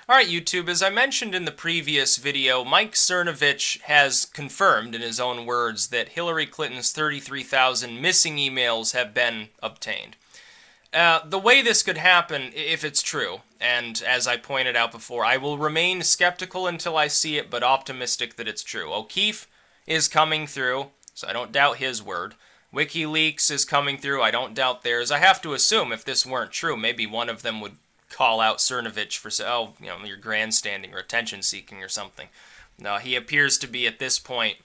Alright YouTube, as I mentioned in the previous video, Mike Cernovich has confirmed in his own words that Hillary Clinton's 33,000 missing emails have been obtained. The way this could happen, if it's true, and as I pointed out before, I will remain skeptical until I see it, but optimistic that it's true. O'Keefe is coming through, so I don't doubt his word. WikiLeaks is coming through, I don't doubt theirs. I have to assume if this weren't true, maybe one of them would call out Cernovich for, you're grandstanding or attention seeking or something. No, he appears to be at this point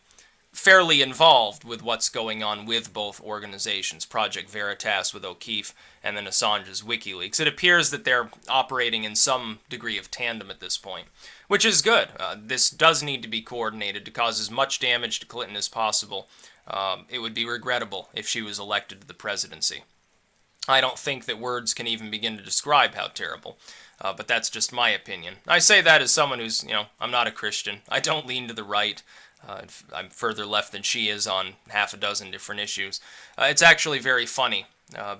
fairly involved with what's going on with both organizations, Project Veritas with O'Keefe and then Assange's WikiLeaks. It appears that they're operating in some degree of tandem at this point, which is good. This does need to be coordinated to cause as much damage to Clinton as possible. It would be regrettable if she was elected to the presidency. I don't think that words can even begin to describe how terrible, but that's just my opinion. I say that as someone who's, I'm not a Christian. I don't lean to the right. I'm further left than she is on half a dozen different issues. It's actually very funny,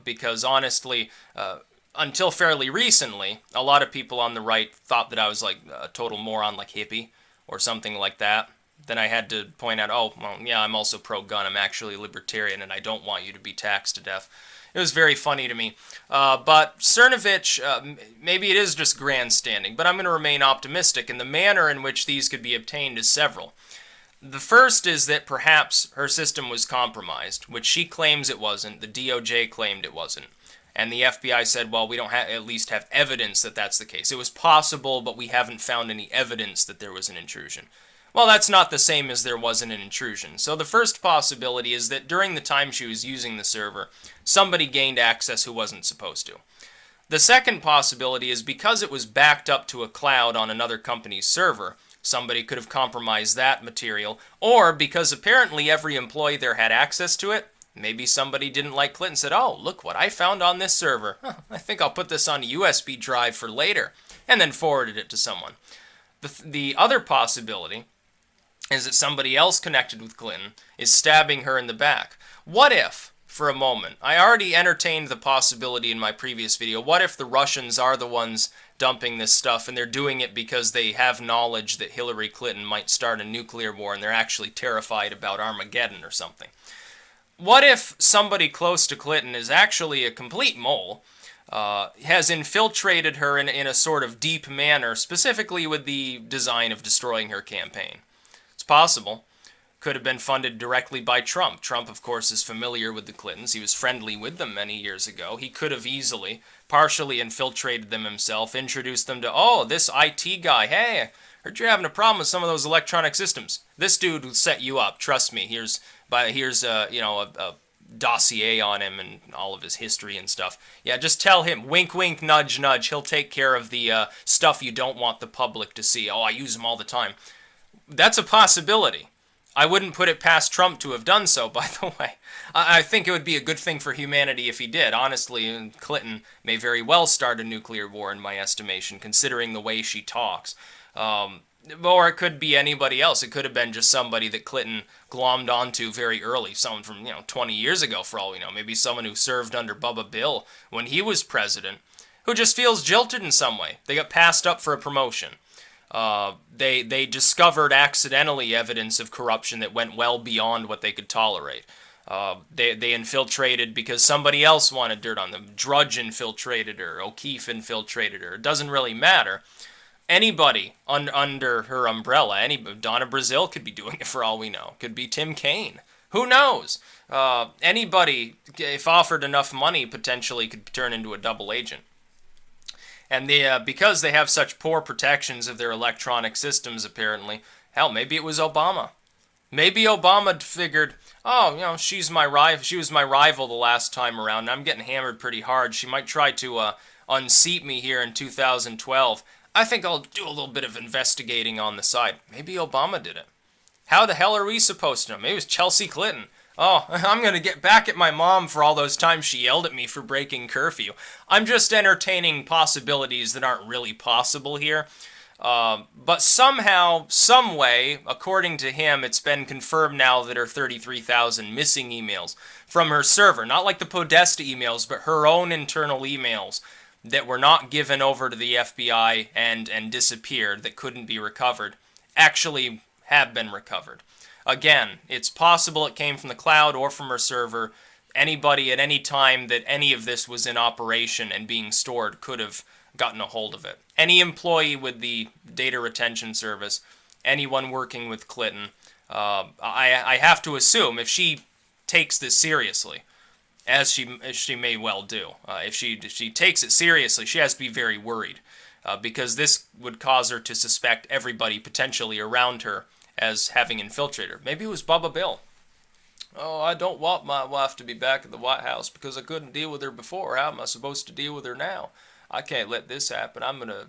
because honestly, until fairly recently, a lot of people on the right thought that I was like a total moron, like hippie or something like that. Then I had to point out, oh, well, yeah, I'm also pro-gun. I'm actually a libertarian, and I don't want you to be taxed to death. It was very funny to me. But Cernovich, maybe it is just grandstanding, but I'm going to remain optimistic, and the manner in which these could be obtained is several. The first is that perhaps her system was compromised, which she claims it wasn't. The DOJ claimed it wasn't. And the FBI said, well, we don't at least have evidence that that's the case. It was possible, but we haven't found any evidence that there was an intrusion. Well, that's not the same as there wasn't an intrusion. So the first possibility is that during the time she was using the server, somebody gained access who wasn't supposed to. The second possibility is because it was backed up to a cloud on another company's server, somebody could have compromised that material, or because apparently every employee there had access to it, maybe somebody didn't like Clinton and said, oh, look what I found on this server. Huh, I think I'll put this on a USB drive for later, and then forwarded it to someone. The other possibility is that somebody else connected with Clinton is stabbing her in the back. What if, for a moment, I already entertained the possibility in my previous video, what if the Russians are the ones dumping this stuff and they're doing it because they have knowledge that Hillary Clinton might start a nuclear war and they're actually terrified about Armageddon or something? What if somebody close to Clinton is actually a complete mole, has infiltrated her in a sort of deep manner, specifically with the design of destroying her campaign? It's possible. Could have been funded directly by Trump. Trump, of course, is familiar with the Clintons. He was friendly with them many years ago. He could have easily partially infiltrated them himself, introduced them to, oh, this IT guy, hey, heard you're having a problem with some of those electronic systems. This dude will set you up, trust me. Here's a dossier on him and all of his history and stuff. Yeah, just tell him, wink, wink, nudge, nudge, he'll take care of the stuff you don't want the public to see. Oh, I use them all the time. That's a possibility. I wouldn't put it past Trump to have done so, by the way. I think it would be a good thing for humanity if he did. Honestly, Clinton may very well start a nuclear war in my estimation, considering the way she talks. Or it could be anybody else. It could have been just somebody that Clinton glommed onto very early, someone from 20 years ago for all we know. Maybe someone who served under Bubba Bill when he was president, who just feels jilted in some way. They got passed up for a promotion. They discovered accidentally evidence of corruption that went well beyond what they could tolerate. They infiltrated because somebody else wanted dirt on them. Drudge infiltrated her. O'Keefe infiltrated her. It doesn't really matter. Anybody under her umbrella, Donna Brazil could be doing it for all we know. Could be Tim Kaine. Who knows? Anybody, if offered enough money, potentially could turn into a double agent. And because they have such poor protections of their electronic systems, apparently, hell, maybe it was Obama. Maybe Obama figured, oh, she was my rival the last time around, and I'm getting hammered pretty hard. She might try to unseat me here in 2012. I think I'll do a little bit of investigating on the side. Maybe Obama did it. How the hell are we supposed to know? Maybe it was Chelsea Clinton. Oh, I'm going to get back at my mom for all those times she yelled at me for breaking curfew. I'm just entertaining possibilities that aren't really possible here. But somehow, some way, according to him, it's been confirmed now that her 33,000 missing emails from her server, not like the Podesta emails, but her own internal emails, that were not given over to the FBI and disappeared, that couldn't be recovered, actually have been recovered. Again, it's possible it came from the cloud or from her server. Anybody at any time that any of this was in operation and being stored could have gotten a hold of it. Any employee with the data retention service, anyone working with Clinton, I have to assume if she takes this seriously, as she may well do, if she takes it seriously, she has to be very worried, because this would cause her to suspect everybody potentially around her as having infiltrated her. Maybe it was Bubba Bill. Oh, I don't want my wife to be back at the White House because I couldn't deal with her before. How am I supposed to deal with her now? I can't let this happen. I'm going to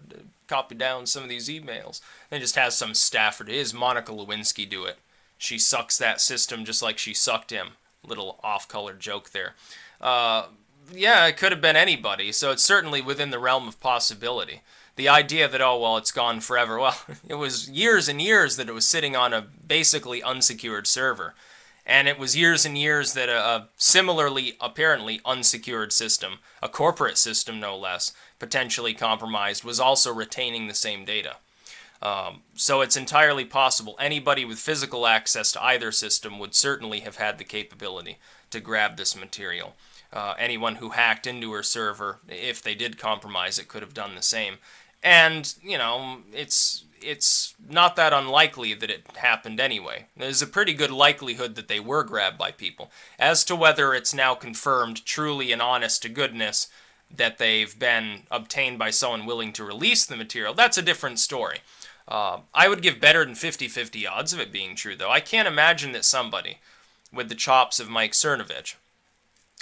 copy down some of these emails. And just has some staffer. It is Monica Lewinsky do it. She sucks that system just like she sucked him. Little off-color joke there. Yeah, it could have been anybody, so it's certainly within the realm of possibility. The idea that, oh, well, it's gone forever. Well, it was years and years that it was sitting on a basically unsecured server. And it was years and years that a similarly, apparently unsecured system, a corporate system no less, potentially compromised, was also retaining the same data. So it's entirely possible anybody with physical access to either system would certainly have had the capability to grab this material. Anyone who hacked into her server, if they did compromise it, could have done the same. And, you know, it's not that unlikely that it happened anyway. There's a pretty good likelihood that they were grabbed by people. As to whether it's now confirmed truly and honest to goodness that they've been obtained by someone willing to release the material, that's a different story. I would give better than 50-50 odds of it being true, though. I can't imagine that somebody with the chops of Mike Cernovich,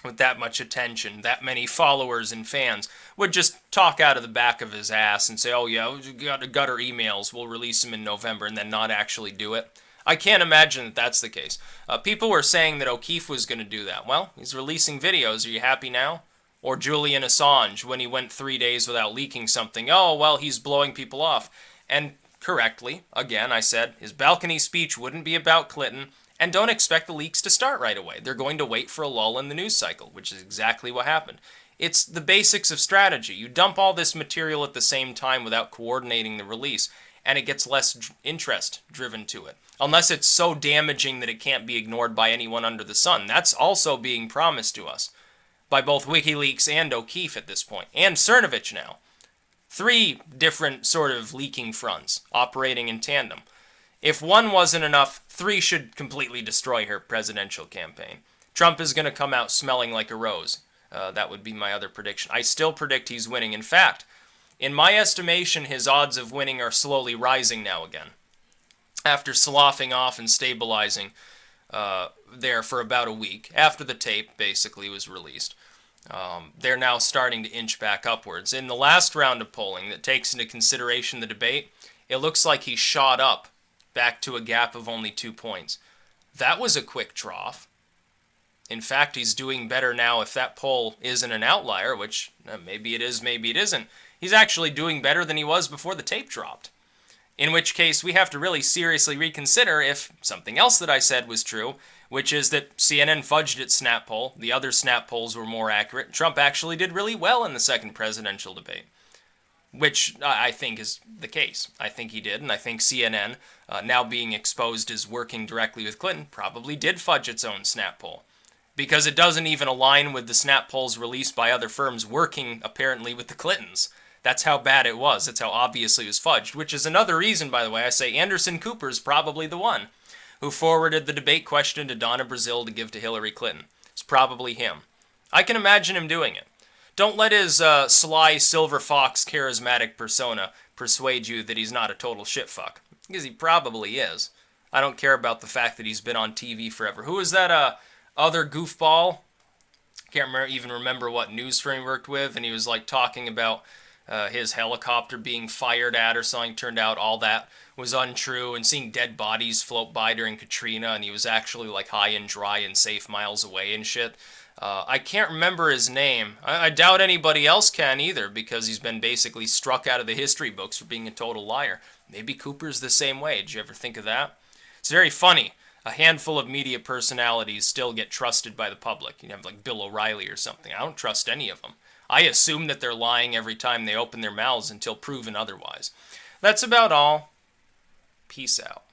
with that much attention, that many followers and fans, would just talk out of the back of his ass and say, oh yeah, we got our emails, we'll release them in November, and then not actually do it. I can't imagine that that's the case. People were saying that O'Keefe was going to do that. Well, he's releasing videos. Are you happy now? Or Julian Assange, when he went 3 days without leaking something. Oh, well, he's blowing people off. And correctly, again, I said, his balcony speech wouldn't be about Clinton. And don't expect the leaks to start right away. They're going to wait for a lull in the news cycle, which is exactly what happened. It's the basics of strategy. You dump all this material at the same time without coordinating the release, and it gets less interest driven to it. Unless it's so damaging that it can't be ignored by anyone under the sun. That's also being promised to us by both WikiLeaks and O'Keefe at this point, and Cernovich now. 3 different sort of leaking fronts operating in tandem. If one wasn't enough, 3 should completely destroy her presidential campaign. Trump is going to come out smelling like a rose. That would be my other prediction. I still predict he's winning. In fact, in my estimation, his odds of winning are slowly rising now again. After sloughing off and stabilizing there for about a week, after the tape basically was released, they're now starting to inch back upwards. In the last round of polling that takes into consideration the debate, it looks like he shot up back to a gap of only 2 points. That was a quick trough. In fact, he's doing better now if that poll isn't an outlier, which maybe it is, maybe it isn't. He's actually doing better than he was before the tape dropped. In which case, we have to really seriously reconsider if something else that I said was true, which is that CNN fudged its snap poll, the other snap polls were more accurate, Trump actually did really well in the second presidential debate. Which I think is the case. I think he did, and I think CNN, now being exposed as working directly with Clinton, probably did fudge its own snap poll. Because it doesn't even align with the snap polls released by other firms working, apparently, with the Clintons. That's how bad it was. That's how obviously it was fudged. Which is another reason, by the way, I say Anderson Cooper's probably the one who forwarded the debate question to Donna Brazile to give to Hillary Clinton. It's probably him. I can imagine him doing it. Don't let his sly silver fox charismatic persona persuade you that he's not a total shitfuck. Because he probably is. I don't care about the fact that he's been on TV forever. Who is that other goofball? Can't even remember what news firm he worked with, and he was like talking about his helicopter being fired at or something. Turned out all that was untrue, and seeing dead bodies float by during Katrina, and he was actually like high and dry and safe miles away and shit. I can't remember his name. I doubt anybody else can either, because he's been basically struck out of the history books for being a total liar. Maybe Cooper's the same way. Did you ever think of that? It's very funny. A handful of media personalities still get trusted by the public. You have like Bill O'Reilly or something. I don't trust any of them. I assume that they're lying every time they open their mouths until proven otherwise. That's about all. Peace out.